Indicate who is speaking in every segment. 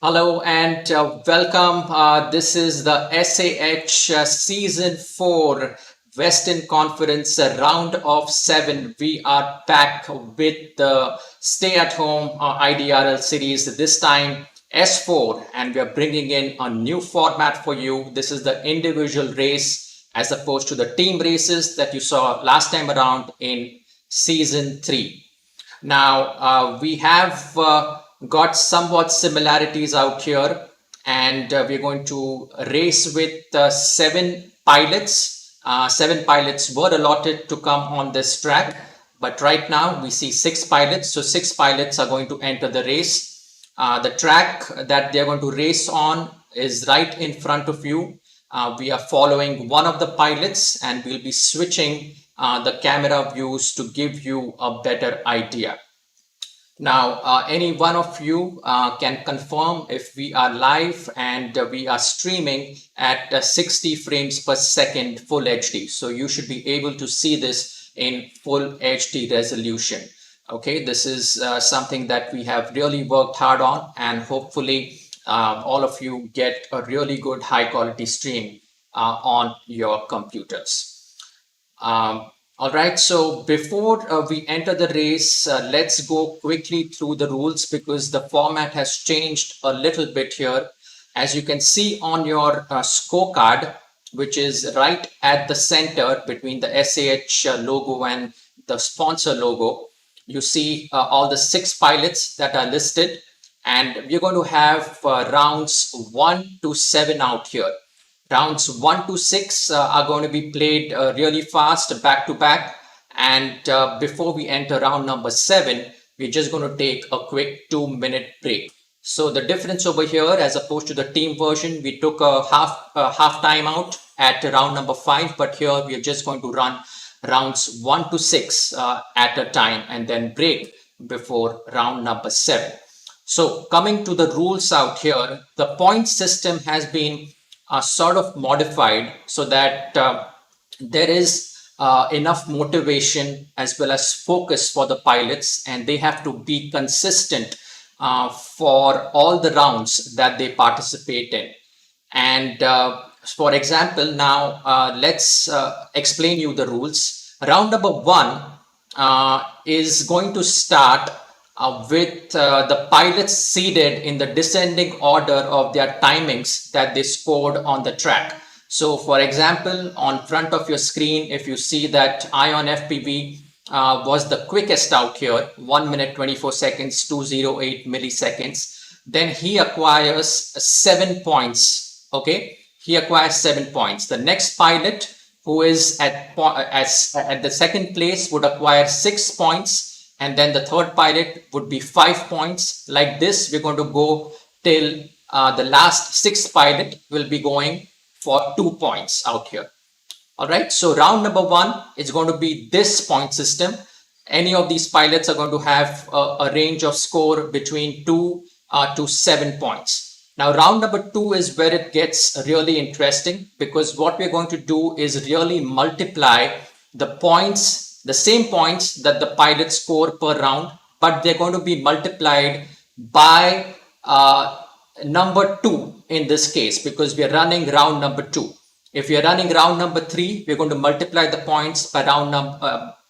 Speaker 1: Hello and welcome. This is the SAH Season 4 Western Conference round of 7. We are back with the stay at home IDRL series, this time S4, and we are bringing in a new format for you. This is the individual race as opposed to the team races that you saw last time around in Season 3. Now, we have got somewhat similarities out here, and we're going to race with seven pilots. Seven pilots were allotted to come on this track, but right now we see six pilots. So, six pilots are going to enter the race. The track that they're going to race on is right in front of you. We are following one of the pilots, and we'll be switching the camera views to give you a better idea. Now, any one of you can confirm if we are live and we are streaming at 60 frames per second full HD. So you should be able to see this in full HD resolution. Okay, this is something that we have really worked hard on, and hopefully all of you get a really good high quality stream on your computers. All right, so before we enter the race, let's go quickly through the rules because the format has changed a little bit here. As you can see on your scorecard, which is right at the center between the SAH logo and the sponsor logo, you see all the six pilots that are listed, and we're going to have rounds 1 to 7 out here. Rounds 1 to 6 are going to be played really fast, back to back. And before we enter round number 7, we're just going to take a quick 2-minute break. So the difference over here, as opposed to the team version, we took a half time out at round number 5, but here we are just going to run rounds 1 to 6 at a time and then break before round number 7. So coming to the rules out here, the point system has been sort of modified so that there is enough motivation as well as focus for the pilots, and they have to be consistent for all the rounds that they participate in. And for example, now let's explain you the rules. Round number 1 is going to start with the pilots seated in the descending order of their timings that they scored on the track. So for example, on front of your screen, if you see that Ion FPV was the quickest out here, 1 minute 24 seconds, 208 milliseconds, then he acquires 7 points. Okay, he acquires 7 points. The next pilot who is at the second place would acquire 6 points. And then the third pilot would be 5 points. Like this, we're going to go till the last sixth pilot will be going for 2 points out here. All right, so round number 1 is going to be this point system. Any of these pilots are going to have a range of score between 2 to 7 points. Now, round number 2 is where it gets really interesting, because what we're going to do is really multiply the points, the same points that the pilots score per round, but they're going to be multiplied by number 2 in this case, because we are running round number 2. If we are running round number 3, we're going to multiply the points by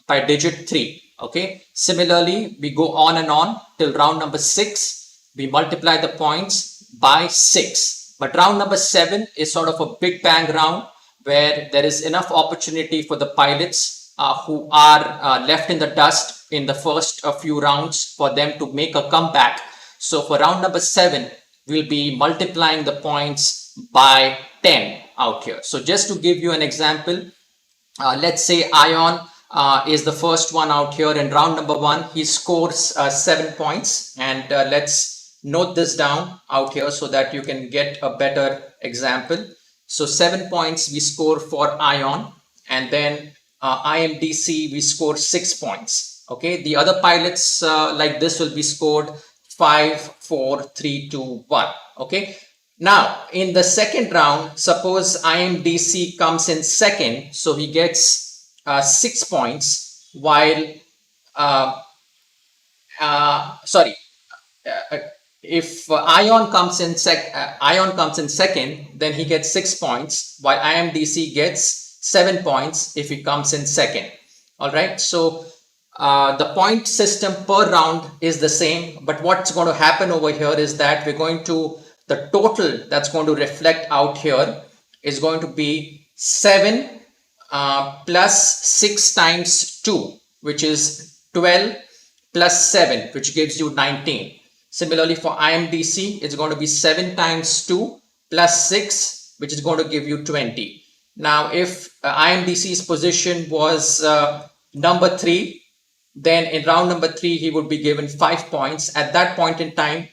Speaker 1: by digit 3. Okay. Similarly, we go on and on till round number 6. We multiply the points by 6. But round number 7 is sort of a big bang round where there is enough opportunity for the pilots who are left in the dust in the first few rounds for them to make a comeback. So for round number 7, we'll be multiplying the points by 10 out here. So just to give you an example, let's say Ion is the first one out here in round number 1. He scores 7 points, and let's note this down out here so that you can get a better example. So 7 points we score for Ion, and then IMDC, we score 6 points. Okay, the other pilots like this will be scored 5, 4, 3, 2, 1. Okay, now in the second round, suppose IMDC comes in second, so he gets 6 points, while If Ion comes in second, then he gets 6 points, while IMDC gets 7 points if he comes in second. All right. So the point system per round is the same, but what's going to happen over here is that the total that's going to reflect out here is going to be 7 plus 6 times 2, which is 12, plus 7, which gives you 19. Similarly, for IMDC, it's going to be 7 times 2 plus 6, which is going to give you 20. Now, if IMDC's position was number 3, then in round number 3, he would be given 5 points. At that point in time,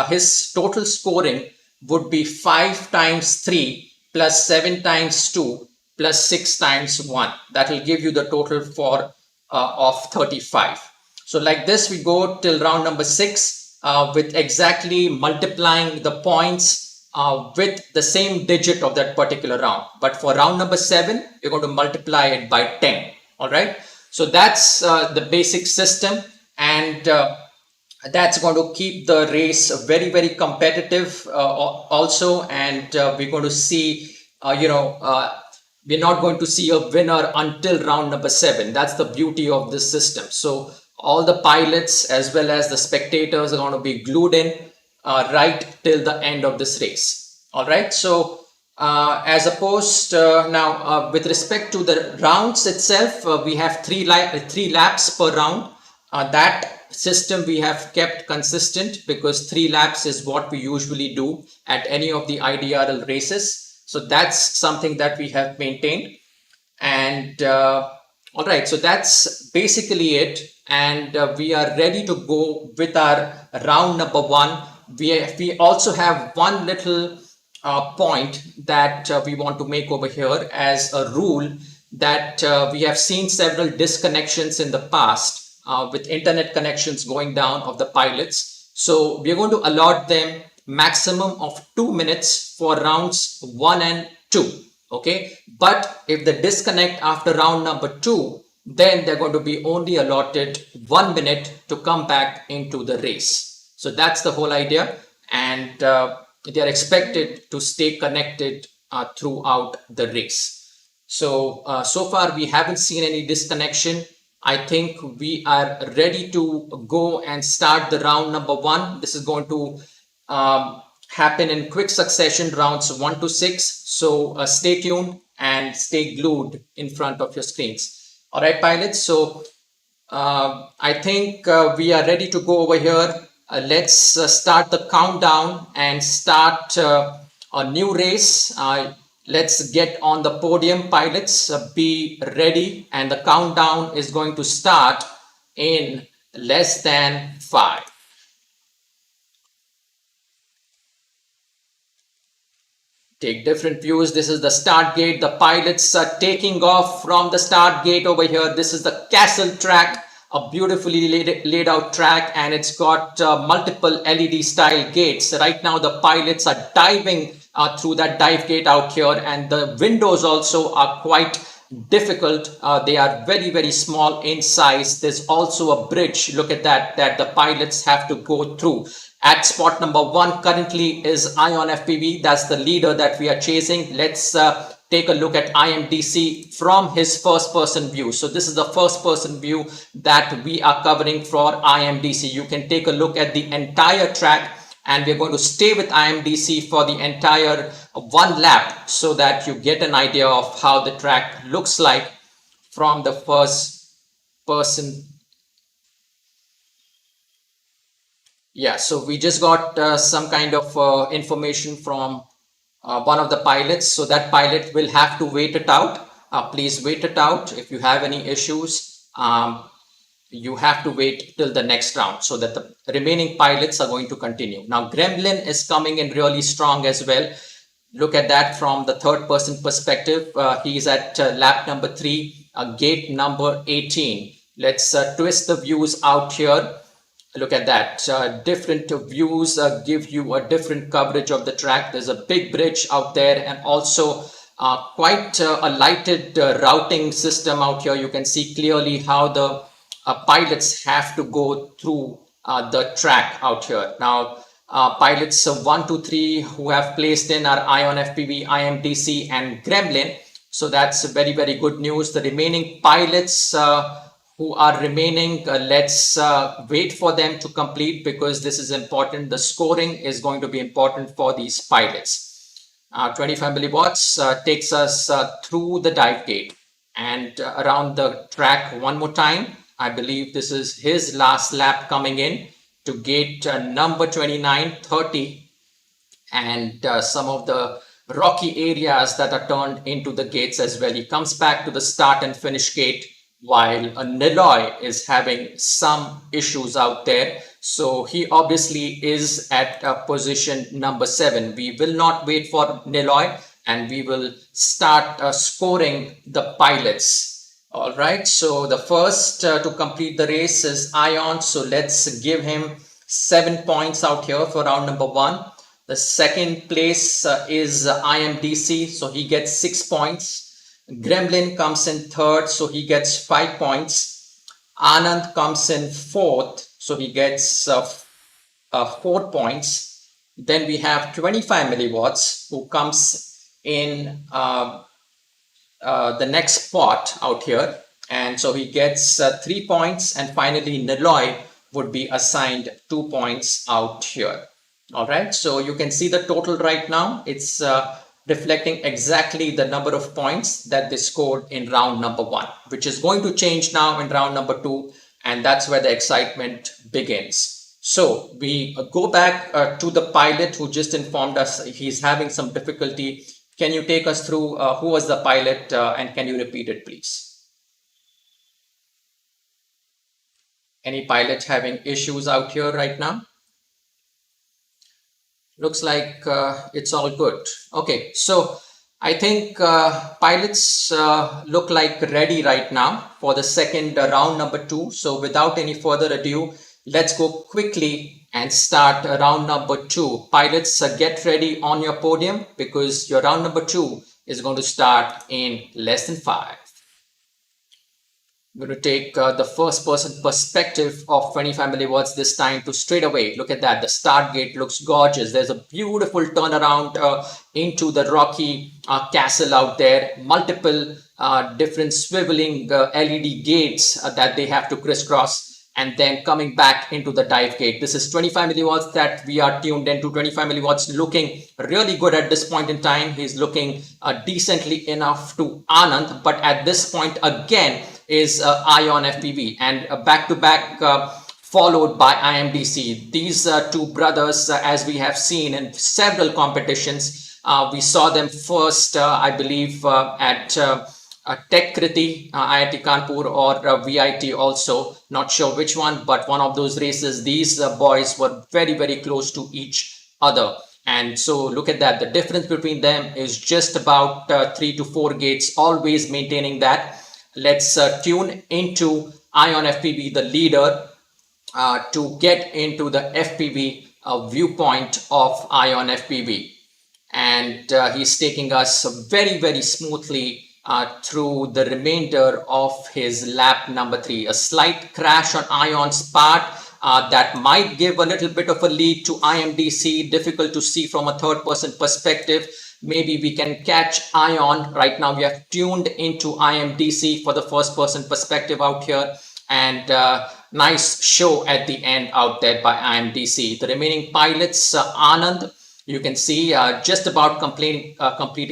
Speaker 1: his total scoring would be 5 times 3 plus 7 times 2 plus 6 times 1. That will give you the total for of 35. So like this, we go till round number 6 with exactly multiplying the points with the same digit of that particular round. But for round number 7, you're going to multiply it by 10. All right. So that's the basic system, and that's going to keep the race very, very competitive also. And we're going to see, we're not going to see a winner until round number 7. That's the beauty of this system. So all the pilots as well as the spectators are going to be glued in right till the end of this race. All right. So as opposed now with respect to the rounds itself, we have three laps per round. That system we have kept consistent because 3 laps is what we usually do at any of the IDRL races. So that's something that we have maintained. And all right, so that's basically it. And we are ready to go with our round number 1. We also have one little point that we want to make over here as a rule, that we have seen several disconnections in the past with internet connections going down of the pilots. So we're going to allot them maximum of 2 minutes for rounds 1 and 2. Okay, but if they disconnect after round number 2, then they're going to be only allotted 1 minute to come back into the race. So that's the whole idea, and they are expected to stay connected throughout the race. So so far we haven't seen any disconnection. I think we are ready to go and start the round number 1. This is going to happen in quick succession, rounds 1 to 6. So stay tuned and stay glued in front of your screens. All right, pilots. So I think we are ready to go over here. Let's start the countdown and start a new race. Let's get on the podium, pilots. Be ready, and the countdown is going to start in less than 5. Take different views. This is the start gate. The pilots are taking off from the start gate over here. This is the castle track, a beautifully laid out track, and it's got multiple LED style gates. Right now the pilots are diving through that dive gate out here, and the windows also are quite difficult. They are very, very small in size. There's also a bridge, look at that the pilots have to go through. At spot number 1 currently is Ion FPV. That's the leader that we are chasing. Let's take a look at IMDC from his first person view. So this is the first person view that we are covering for IMDC. You can take a look at the entire track, and we're going to stay with IMDC for the entire 1 lap so that you get an idea of how the track looks like from the first person. Yeah, so we just got some kind of information from one of the pilots. So that pilot will have to wait it out. Please wait it out. If you have any issues, you have to wait till the next round so that the remaining pilots are going to continue. Now, Gremlin is coming in really strong as well. Look at that from the third person perspective. He's at lap number 3, gate number 18. Let's twist the views out here. Look at that. Different views give you a different coverage of the track. There's a big bridge out there, and also quite a lighted routing system out here. You can see clearly how the pilots have to go through the track out here. Now, Pilots 1, 2, 3 who have placed in are Ion, FPV, IMDC, and Gremlin. So that's very, very good news. The remaining pilots who are remaining, let's wait for them to complete because this is important. The scoring is going to be important for these pilots. 25 milliwatts takes us through the dive gate and around the track one more time. I believe this is his last lap coming in to gate number 29, 30, and some of the rocky areas that are turned into the gates as well. He comes back to the start and finish gate while Niloy is having some issues out there. So he obviously is at position number 7. We will not wait for Niloy and we will start scoring the pilots. All right, so the first to complete the race is Ion. So let's give him 7 points out here for round number 1. The second place is IMDC, so he gets 6 points. Gremlin comes in third, so he gets 5 points. Anand comes in fourth, so he gets 4 points. Then we have 25 milliwatts who comes in the next spot out here, and so he gets 3 points. And finally Niloy would be assigned 2 points out here. All right, so you can see the total right now. It's reflecting exactly the number of points that they scored in round number 1, which is going to change now in round number 2, and that's where the excitement begins. So we go back to the pilot who just informed us he's having some difficulty. Can you take us through who was the pilot and can you repeat it, please? Any pilot having issues out here right now? Looks like it's all good. Okay, so I think pilots look like ready right now for the second round number 2. So without any further ado, let's go quickly and start round number 2. Pilots, get ready on your podium because your round number 2 is going to start in less than 5. I'm going to take the first person perspective of 25 milliwatts this time to straight away. Look at that. The start gate looks gorgeous. There's a beautiful turnaround into the rocky castle out there. Multiple different swiveling LED gates that they have to crisscross, and then coming back into the dive gate. This is 25 milliwatts that we are tuned into. 25 milliwatts looking really good at this point in time. He's looking decently enough to Anand, but at this point again is Ion FPV, and back-to-back followed by IMDC. These two brothers, as we have seen in several competitions, we saw them first, I believe, at Tech Kriti, IIT Kanpur, or VIT also. Not sure which one, but one of those races. These boys were very, very close to each other. And so look at that. The difference between them is just about 3 to 4 gates, always maintaining that. Let's tune into Ion FPV, the leader, to get into the FPV viewpoint of Ion FPV. And he's taking us very, very smoothly through the remainder of his lap number 3. A slight crash on Ion's part that might give a little bit of a lead to IMDC. Difficult to see from a third person perspective. Maybe we can catch Ion. Right now we have tuned into IMDC for the first person perspective out here, and nice show at the end out there by IMDC. The remaining pilots, Anand, you can see just about completing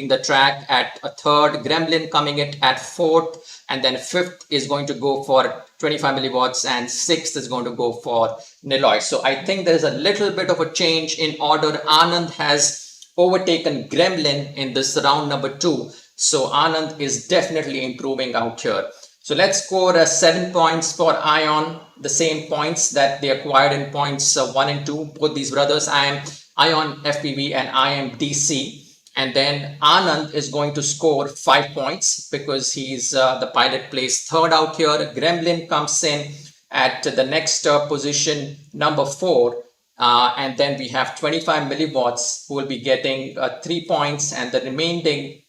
Speaker 1: the track at a third. Gremlin coming in at fourth, and then fifth is going to go for 25 milliwatts, and sixth is going to go for Niloy. So I think there's a little bit of a change in order. Anand has overtaken Gremlin in this round number 2. So Anand is definitely improving out here. So let's score 7 points for Ion, the same points that they acquired in points 1 and 2. Both these brothers, Ion FPV and IMDC. And then Anand is going to score 5 points because he's the pilot placed third out here. Gremlin comes in at the next position number 4. And then we have 25 milliwatts who will be getting 3 points, and the remaining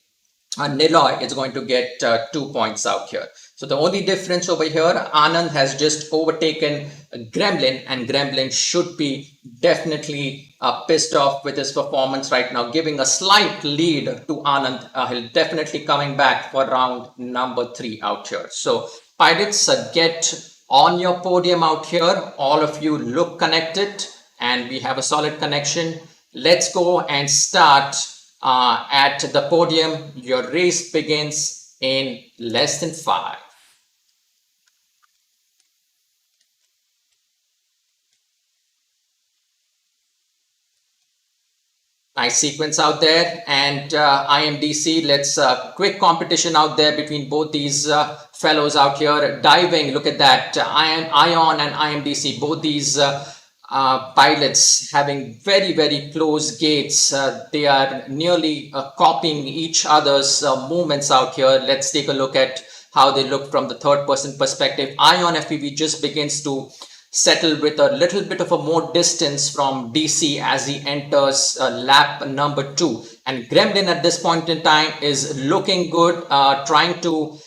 Speaker 1: Niloy is going to get 2 points out here. So the only difference over here, Anand has just overtaken Gremlin, and Gremlin should be definitely pissed off with his performance right now, giving a slight lead to Anand. He'll definitely coming back for round number 3 out here. So pilots, get on your podium out here. All of you look connected, and we have a solid connection. Let's go and start at the podium. Your race begins in less than 5. Nice sequence out there, and IMDC, let's quick competition out there between both these fellows out here. Diving, look at that, Ion and IMDC, both these pilots having very close gates. They are nearly copying each other's movements out here. Let's take a look at how they look from the third person perspective. Ion FPV just begins to settle with a little bit of a more distance from DC as he enters lap number 2. And Gremlin at this point in time is looking good, trying to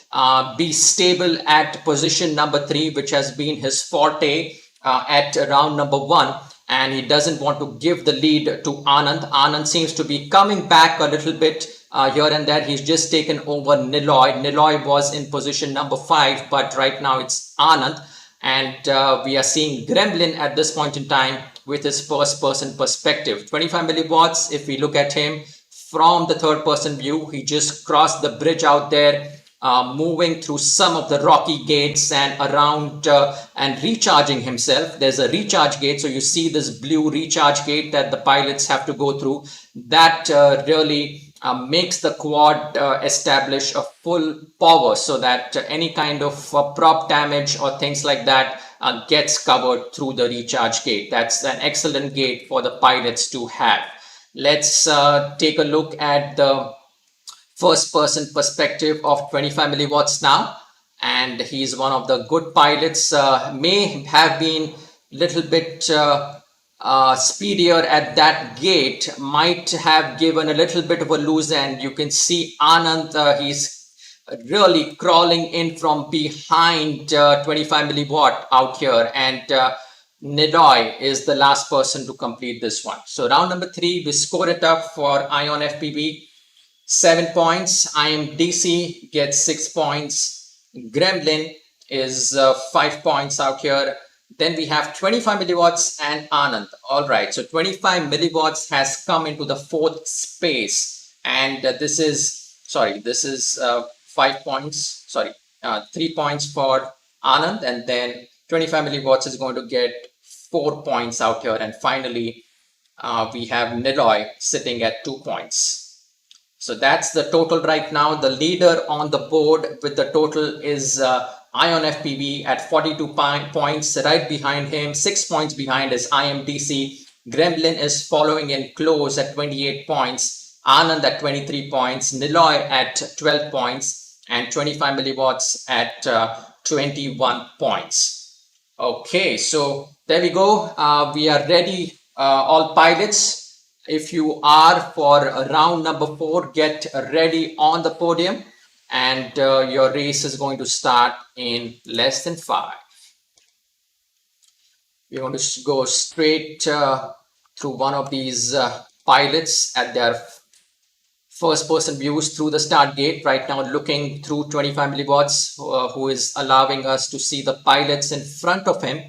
Speaker 1: be stable at position number 3, which has been his forte at round number 1. And he doesn't want to give the lead to Anand. Anand seems to be coming back a little bit here and there. He's just taken over Niloy. Niloy was in position number 5, but right now it's Anand. And we are seeing Gremlin at this point in time with his first person perspective. 25 milliwatts, if we look at him from the third person view, he just crossed the bridge out there, moving through some of the rocky gates and around and recharging himself. There's a recharge gate, so you see this blue recharge gate that the pilots have to go through. That really makes the quad establish a full power, so that any kind of prop damage or things like that gets covered through the recharge gate. That's an excellent gate for the pilots to have. Let's take a look at the first person perspective of 25 milliwatts now, and he's one of the good pilots. May have been little bit speedier at that gate, might have given a little bit of a loose end. You can see Anand, he's really crawling in from behind 25 milliwatt out here, and Niloy is the last person to complete this one. So round number 3, we score it up for Ion FPV, 7 points. IMDC gets 6 points. Gremlin is 5 points out here. Then we have 25 milliwatts and Anand. All right, so 25 milliwatts has come into the 4th space, and this is 5 points. 3 points for Anand, and then 25 milliwatts is going to get 4 points out here. And finally, we have Niloy sitting at 2 points. So that's the total right now. The leader on the board with the total is Ion FPV at 42 points. Right behind him, 6 points behind, is IMDC. Gremlin is following in close at 28 points. Anand at 23 points. Niloy at 12 points. And 25 milliwatts at 21 points. Okay, so there we go. We are ready, all pilots. If you are for round number 4, get ready on the podium, and your race is going to start in less than 5. We're going to go straight through one of these pilots at their first person views through the start gate. Right now looking through 25 milliwatts, who is allowing us to see the pilots in front of him.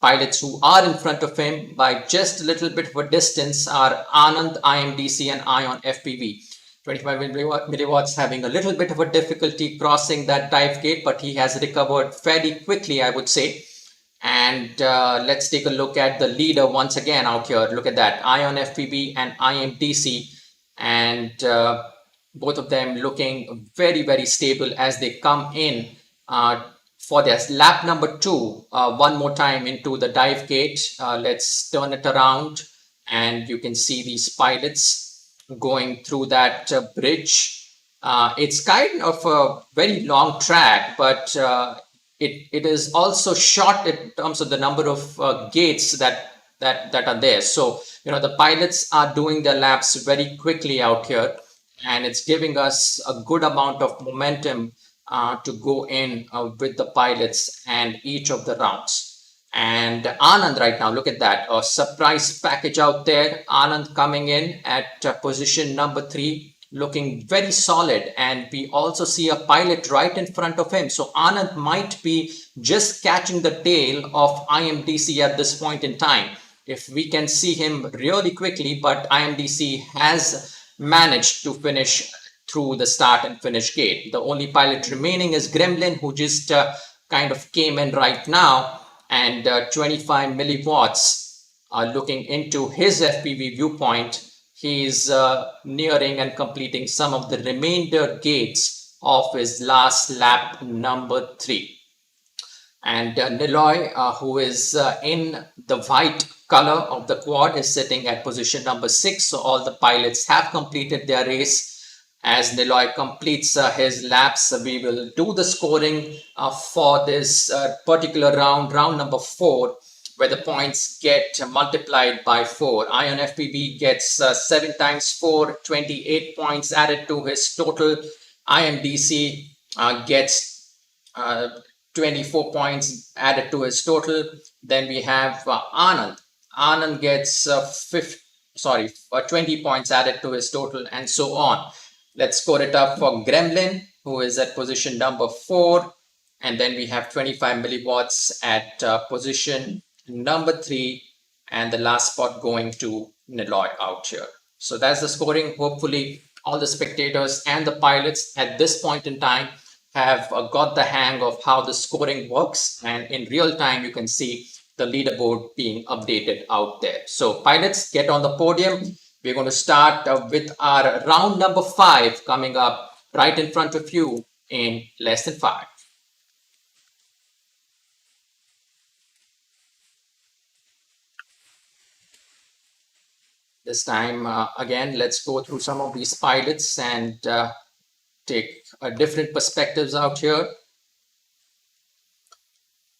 Speaker 1: Pilots who are in front of him by just a little bit of a distance are Anand, IMDC, and Ion FPV. 25 milliwatts having a little bit of a difficulty crossing that dive gate, but he has recovered fairly quickly, I would say. And let's take a look at the leader once again out here. Look at that, Ion FPV and IMDC, and both of them looking very stable as they come in for their lap number 2, one more time into the dive gate. Let's turn it around, and you can see these pilots going through that bridge. It's kind of a very long track, but it is also short in terms of the number of gates that are there. So, you know, the pilots are doing their laps very quickly out here, and it's giving us a good amount of momentum to go in with the pilots and each of the rounds. And Anand right now, look at that, a surprise package out there. Anand coming in at position number 3, looking very solid. And we also see a pilot right in front of him. So Anand might be just catching the tail of IMDC at this point in time. If we can see him really quickly, but IMDC has managed to finish through the start and finish gate. The only pilot remaining is Gremlin, who just kind of came in right now, and 25 milliwatts looking into his FPV viewpoint. He's nearing and completing some of the remainder gates of his last lap number 3. And Niloy, who is in the white color of the quad, is sitting at position number 6. So all the pilots have completed their race. As Niloy completes his laps, we will do the scoring for this particular round, round number 4, where the points get multiplied by 4. Ion FPV gets 7 times 4, 28 points added to his total. IMDC gets 24 points added to his total. Then we have Anand. Anand gets 20 points added to his total, and so on. Let's score it up for Gremlin, who is at position number 4. And then we have 25 milliwatts at position number 3. And the last spot going to Niloy out here. So that's the scoring. Hopefully, all the spectators and the pilots at this point in time have got the hang of how the scoring works. And in real time, you can see the leaderboard being updated out there. So pilots, get on the podium. We're going to start with our round number 5 coming up right in front of you in less than 5. This time, again, let's go through some of these pilots and take different perspectives out here.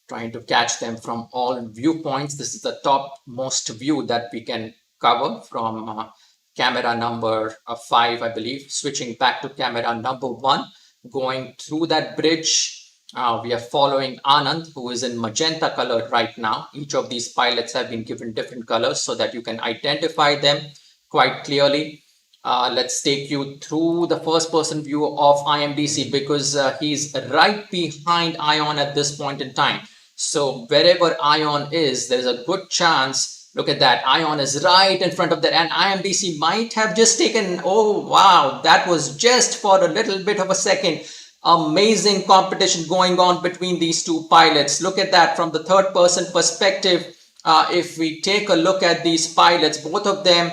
Speaker 1: Trying to catch them from all viewpoints. This is the topmost view that we can cover from camera number 5, I believe. Switching back to camera number 1, going through that bridge. We are following Anand, who is in magenta color right now. Each of these pilots have been given different colors so that you can identify them quite clearly. Let's take you through the first person view of IMDC, because he's right behind Ion at this point in time. So wherever Ion is, there's a good chance. Look at that. Ion is right in front of that. And IMDC might have just taken, oh, wow, that was just for a little bit of a second. Amazing competition going on between these two pilots. Look at that from the third person perspective. If we take a look at these pilots, both of them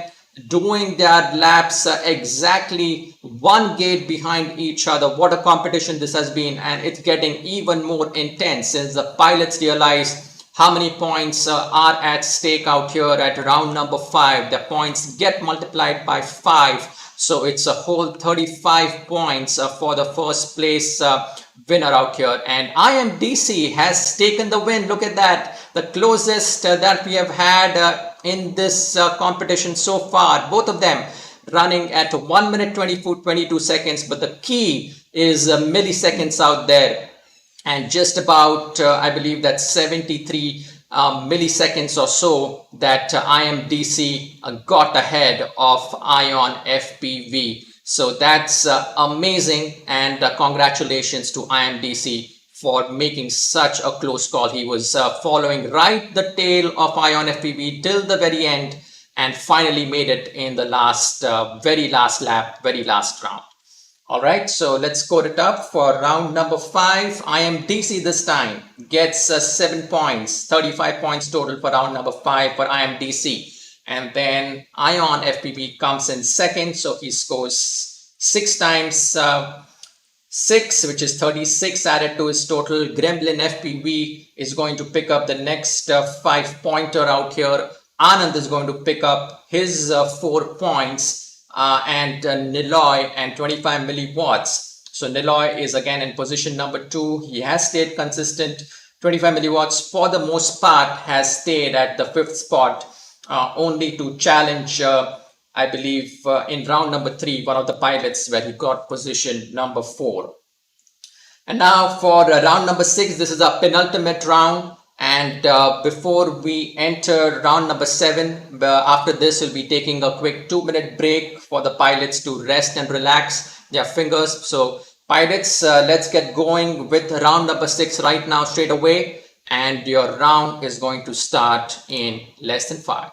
Speaker 1: doing their laps exactly one gate behind each other. What a competition this has been, and it's getting even more intense since the pilots realize how many points are at stake out here at round number 5. The points get multiplied by 5, so it's a whole 35 points for the first place winner out here. And IMDC has taken the win. Look at that, the closest that we have had in this competition so far. Both of them running at 1 minute 22 seconds, but the key is milliseconds out there. And just about, I believe that's 73 milliseconds or so that IMDC got ahead of Ion FPV. So that's amazing, and congratulations to IMDC for making such a close call. He was following right the tail of Ion FPV till the very end, and finally made it in the last, very last lap, very last round. All right, so let's score it up for round number 5. IMDC this time gets 7 points, 35 points total for round number 5 for IMDC. And then Ion FPV comes in second, so he scores 6 times 6, which is 36 added to his total. Gremlin FPV is going to pick up the next 5-pointer out here. Anand is going to pick up his 4 points. And Niloy and 25 milliwatts. So Niloy is again in position number 2. He has stayed consistent. 25 milliwatts for the most part has stayed at the 5th spot, only to challenge, I believe, in round number 3, one of the pilots where he got position number 4. And now for round number 6, this is our penultimate round. And before we enter round number 7, after this, we'll be taking a quick 2-minute break for the pilots to rest and relax their fingers. So pilots, let's get going with round number 6 right now straight away. And your round is going to start in less than 5.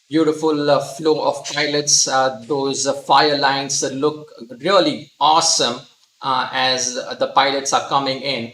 Speaker 1: Beautiful flow of pilots. Those fire lines look really awesome as the pilots are coming in.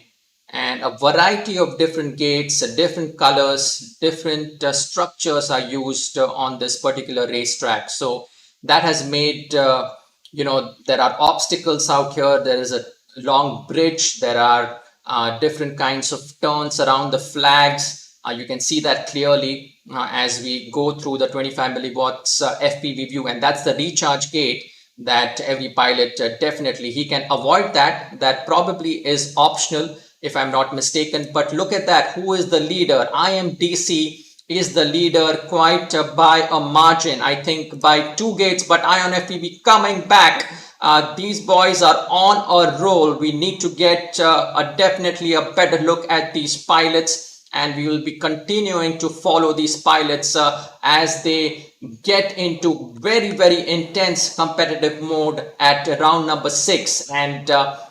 Speaker 1: And a variety of different gates, different colors, different structures are used on this particular racetrack. So that has made, there are obstacles out here. There is a long bridge. There are different kinds of turns around the flags. You can see that clearly as we go through the 25 milliwatts FPV view, and that's the recharge gate that every pilot definitely he can avoid that. That probably is optional if I'm not mistaken. But look at that. Who is the leader? IMDC is the leader quite by a margin. I think by 2 gates, but Ion FPV coming back. These boys are on a roll. We need to get definitely a better look at these pilots. And we will be continuing to follow these pilots as they get into very, very intense competitive mode at round number 6. And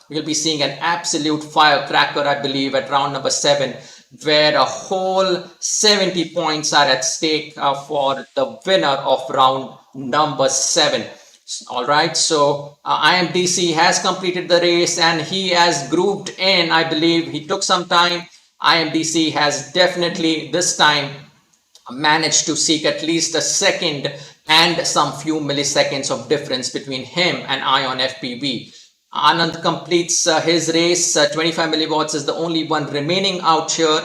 Speaker 1: we'll be seeing an absolute firecracker, I believe, at round number 7, where a whole 70 points are at stake for the winner of round number 7. All right, so IMDC has completed the race and he has grooved in. I believe he took some time. IMDC has definitely this time managed to seek at least a second and some few milliseconds of difference between him and Ion FPV. Anand completes his race. 25 milliwatts is the only one remaining out here.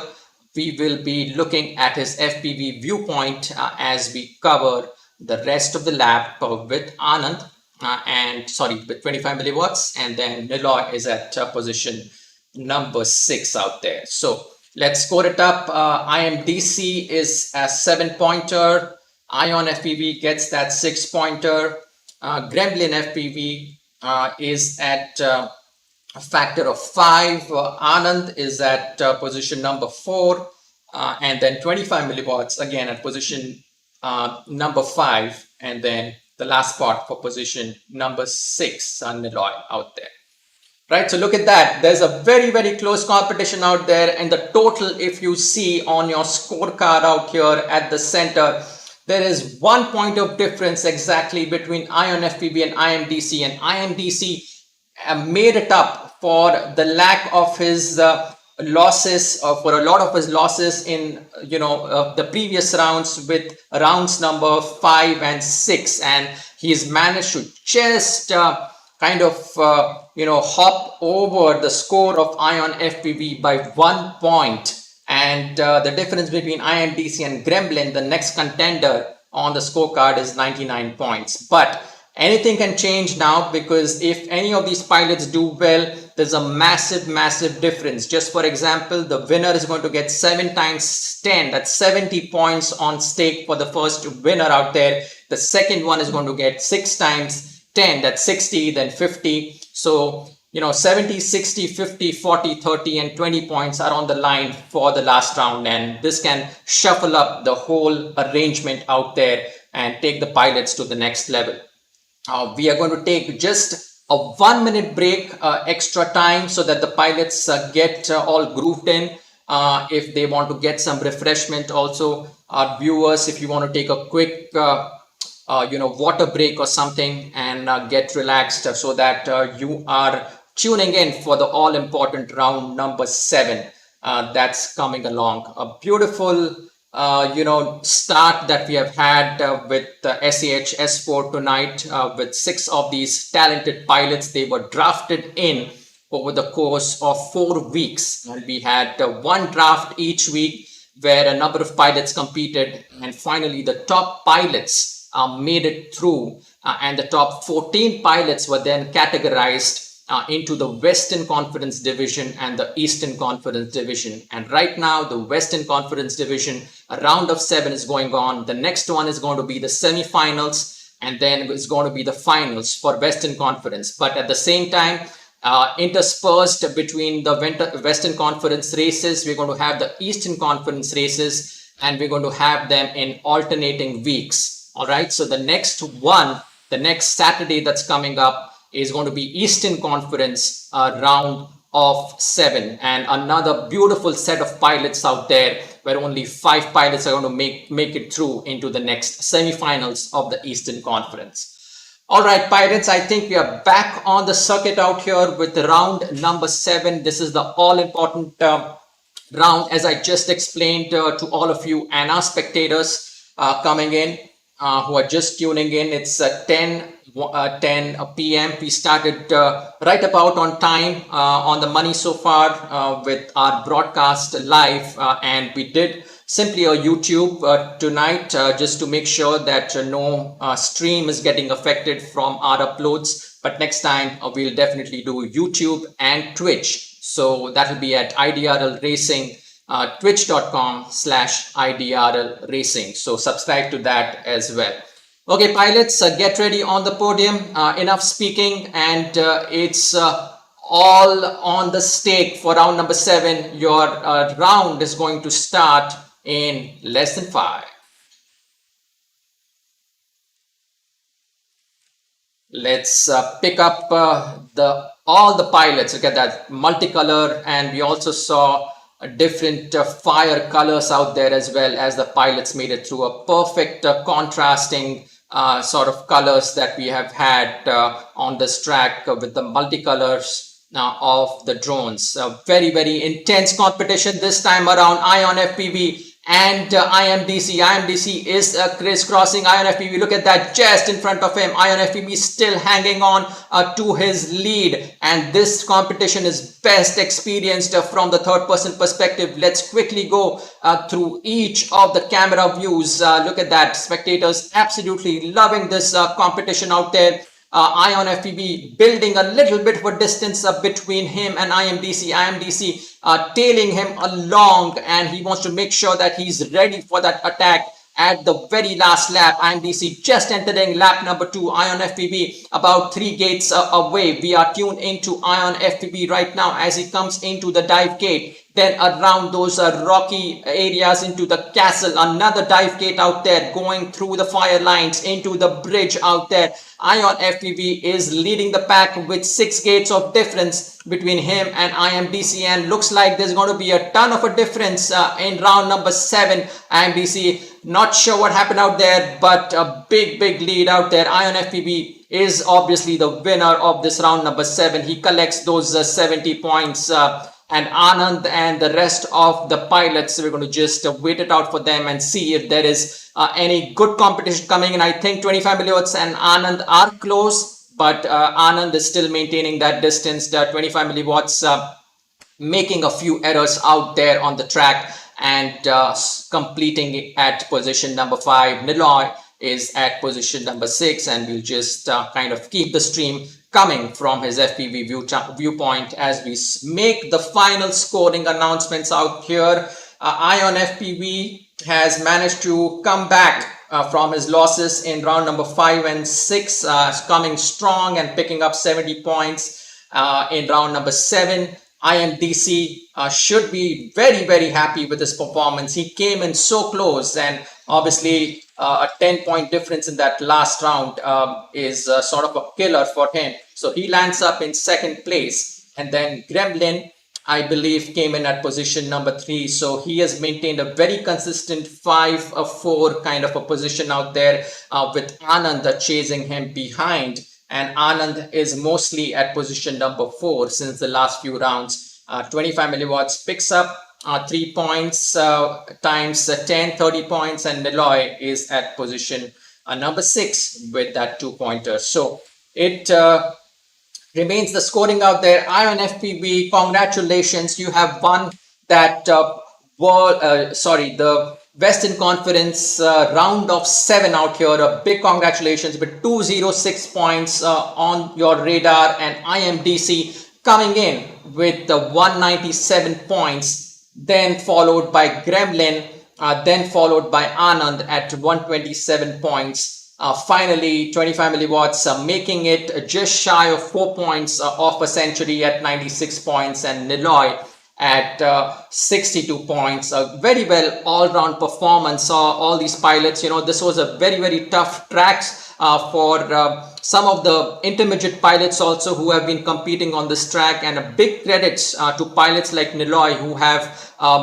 Speaker 1: We will be looking at his FPV viewpoint as we cover the rest of the lap with Anand with 25 milliwatts, and then Niloy is at position number 6 out there. So let's score it up. IMDC is a 7-pointer. Ion FPV gets that 6-pointer. Gremlin FPV is at a factor of 5. Anand is at position number 4. And then 25 milliwatts again at position number 5. And then the last spot for position number 6, Niloy out there. Right, so look at that. There's a very, very close competition out there. And the total, if you see on your scorecard out here at the center, there is 1 point of difference exactly between Ion FPV and IMDC. And IMDC made it up for the lack of his losses, for a lot of his losses in, the previous rounds with rounds number 5 and 6. And he's managed to just hop over the score of Ion FPV by 1 point. And the difference between IMDC and Gremlin, the next contender on the scorecard, is 99 points. But anything can change now, because if any of these pilots do well, there's a massive, massive difference. Just for example, the winner is going to get 7 times 10. That's 70 points on stake for the first winner out there. The second one is going to get 6 times 10, that's 60, then 50. So, 70, 60, 50, 40, 30, and 20 points are on the line for the last round. And this can shuffle up the whole arrangement out there and take the pilots to the next level. We are going to take just a 1-minute break, extra time, so that the pilots get all grooved in. If they want to get some refreshment also, our viewers, if you want to take a quick water break or something and get relaxed, so that you are tuning in for the all important round number 7 that's coming along. A beautiful start that we have had with SAH S4 tonight, with 6 of these talented pilots. They were drafted in over the course of 4 weeks, and we had 1 draft each week where a number of pilots competed, and finally the top pilots made it through, and the top 14 pilots were then categorized into the Western Conference Division and the Eastern Conference Division. And right now, the Western Conference Division, a round of 7 is going on. The next one is going to be the semifinals, and then it's going to be the finals for Western Conference. But at the same time, interspersed between the Western Conference races, we're going to have the Eastern Conference races, and we're going to have them in alternating weeks. All right. So the next Saturday that's coming up is going to be Eastern Conference round of 7, and another beautiful set of pilots out there where only 5 pilots are going to make it through into the next semifinals of the Eastern Conference. All right, pilots, I think we are back on the circuit out here with round number 7. This is the all-important round, as I just explained to all of you and our spectators coming in who are just tuning in. It's 10 p.m. We started right about on time, on the money so far with our broadcast live, and we did simply a YouTube tonight just to make sure that no stream is getting affected from our uploads. But next time we'll definitely do YouTube and Twitch. So that will be at IDRL Racing, twitch.com/IDRL Racing. So subscribe to that as well. Okay, pilots, get ready on the podium. Enough speaking, and it's all on the stake for round number 7. Your round is going to start in less than 5. Let's pick up all the pilots. Look at that multicolor, and we also saw different fire colors out there as well, as the pilots made it through a perfect contrasting sort of colors that we have had on this track with the multicolors of the drones. Very, very intense competition this time around. Ion FPV and IMDC. IMDC is crisscrossing Ion FPV. Look at that, just in front of him. Ion FPV still hanging on to his lead, and this competition is best experienced from the third person perspective. Let's quickly go through each of the camera views. Look at that, spectators absolutely loving this competition out there. Ion FPV building a little bit of a distance between him and IMDC. IMDC tailing him along, and he wants to make sure that he's ready for that attack at the very last lap. IMDC just entering lap number 2. Ion FPV about 3 gates away. We are tuned into Ion FPV right now as he comes into the dive gate. Then around those rocky areas into the castle, another dive gate out there, going through the fire lines into the bridge out there. Ion FPV is leading the pack with 6 gates of difference between him and IMDC, and looks like there's going to be a ton of a difference in round number 7. IMDC, not sure what happened out there, but a big lead out there. Ion FPV is obviously the winner of this round number 7. He collects those 70 points. And Anand and the rest of the pilots, we're going to just wait it out for them and see if there is any good competition coming in. I think 25 milliwatts and Anand are close, but Anand is still maintaining that distance. 25 milliwatts making a few errors out there on the track and completing at position number 5. Niloy is at position number 6, and we'll just kind of keep the stream coming from his FPV viewpoint as we make the final scoring announcements out here. Ion FPV has managed to come back from his losses in round number 5 and 6, coming strong and picking up 70 points in round number 7. IMDC should be very happy with his performance. He came in so close, and obviously a 10-point difference in that last round is sort of a killer for him. So he lands up in 2nd place, and then Gremlin, I believe, came in at position number 3. So he has maintained a very consistent 5-4 kind of a position out there with Anand chasing him behind. And Anand is mostly at position number 4 since the last few rounds. 25 milliwatts picks up 3 points times 10, 30 points, and Niloy is at position number 6 with that 2-pointer. So it remains the scoring out there. Ion FPV, congratulations, you have won that the Western Conference round of 7 out here. A big congratulations with 206 points on your radar, and IMDC coming in with the 197 points, then followed by Gremlin, then followed by Anand at 127 points. Finally, 25 milliwatts making it just shy of 4 points off a century at 96 points, and Niloy at 62 points. A very well all-round performance. All these pilots, this was a very tough tracks for some of the intermediate pilots also who have been competing on this track, and a big credits to pilots like Niloy who have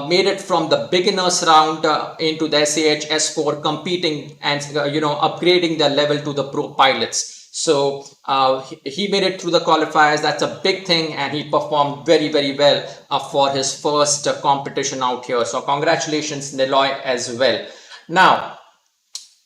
Speaker 1: made it from the beginners round into the SAH S4, competing and upgrading their level to the pro pilots. So he made it through the qualifiers. That's a big thing, and he performed very well for his first competition out here. So congratulations, Niloy, as well. Now,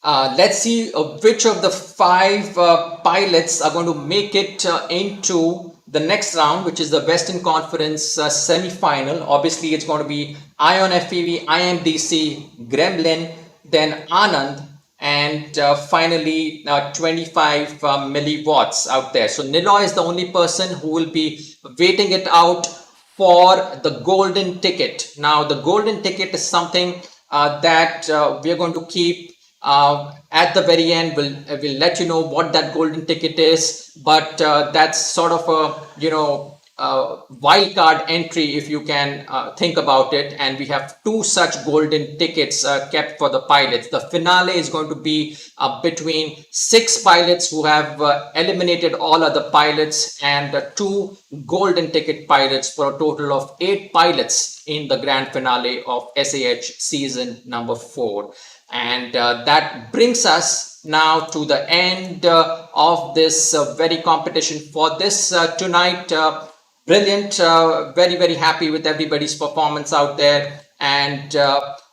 Speaker 1: let's see which of the 5 pilots are going to make it into the next round, which is the Western Conference semi-final. Obviously, it's going to be Ion FPV, IMDC, Gremlin, then Anand, and finally 25 milliwatts out there. So Niloy is the only person who will be waiting it out for the golden ticket. Now, the golden ticket is something that we are going to keep at the very end. We'll let you know what that golden ticket is, but that's sort of a wild card entry, if you can think about it. And we have 2 such golden tickets kept for the pilots. The finale is going to be between 6 pilots who have eliminated all other pilots, and 2 golden ticket pilots, for a total of 8 pilots in the grand finale of SAH season number 4. And that brings us now to the end of this very competition for this tonight. Brilliant. Very happy with everybody's performance out there. And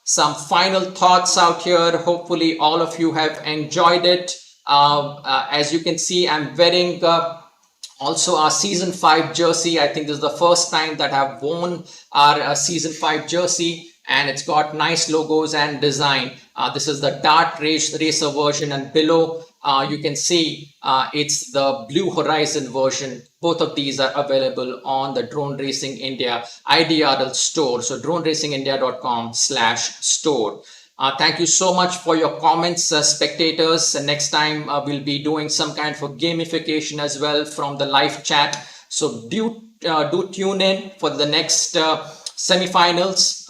Speaker 1: some final thoughts out here. Hopefully all of you have enjoyed it. As you can see, I'm wearing also our season 5 jersey. I think this is the first time that I've worn our season 5 jersey, and it's got nice logos and design. This is the Dart Racer version, and below you can see it's the Blue Horizon version. Both of these are available on the Drone Racing India IDRL store. So droneracingindia.com/store. Thank you so much for your comments, spectators. And next time we'll be doing some kind of a gamification as well from the live chat. So do tune in for the next semi-finals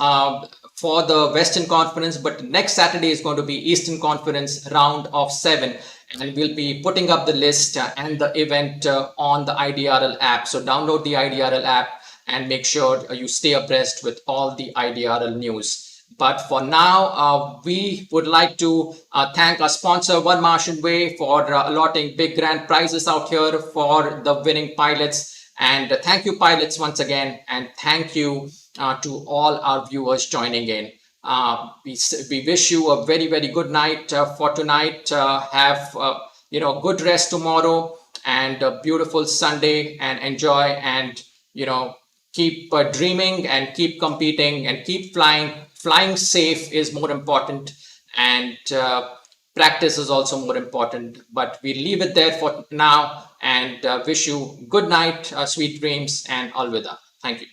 Speaker 1: for the Western Conference. But next Saturday is going to be Eastern Conference round of 7. And we'll be putting up the list and the event on the IDRL app. So download the IDRL app and make sure you stay abreast with all the IDRL news. But for now, we would like to thank our sponsor, One Martian Way, for allotting big grand prizes out here for the winning pilots. And thank you, pilots, once again. And thank you to all our viewers joining in. We wish you a very good night for tonight. Have good rest tomorrow, and a beautiful Sunday, and enjoy, and keep dreaming, and keep competing, and keep flying. Flying safe is more important, and practice is also more important. But we leave it there for now, and wish you good night, sweet dreams, and alvida. Thank you.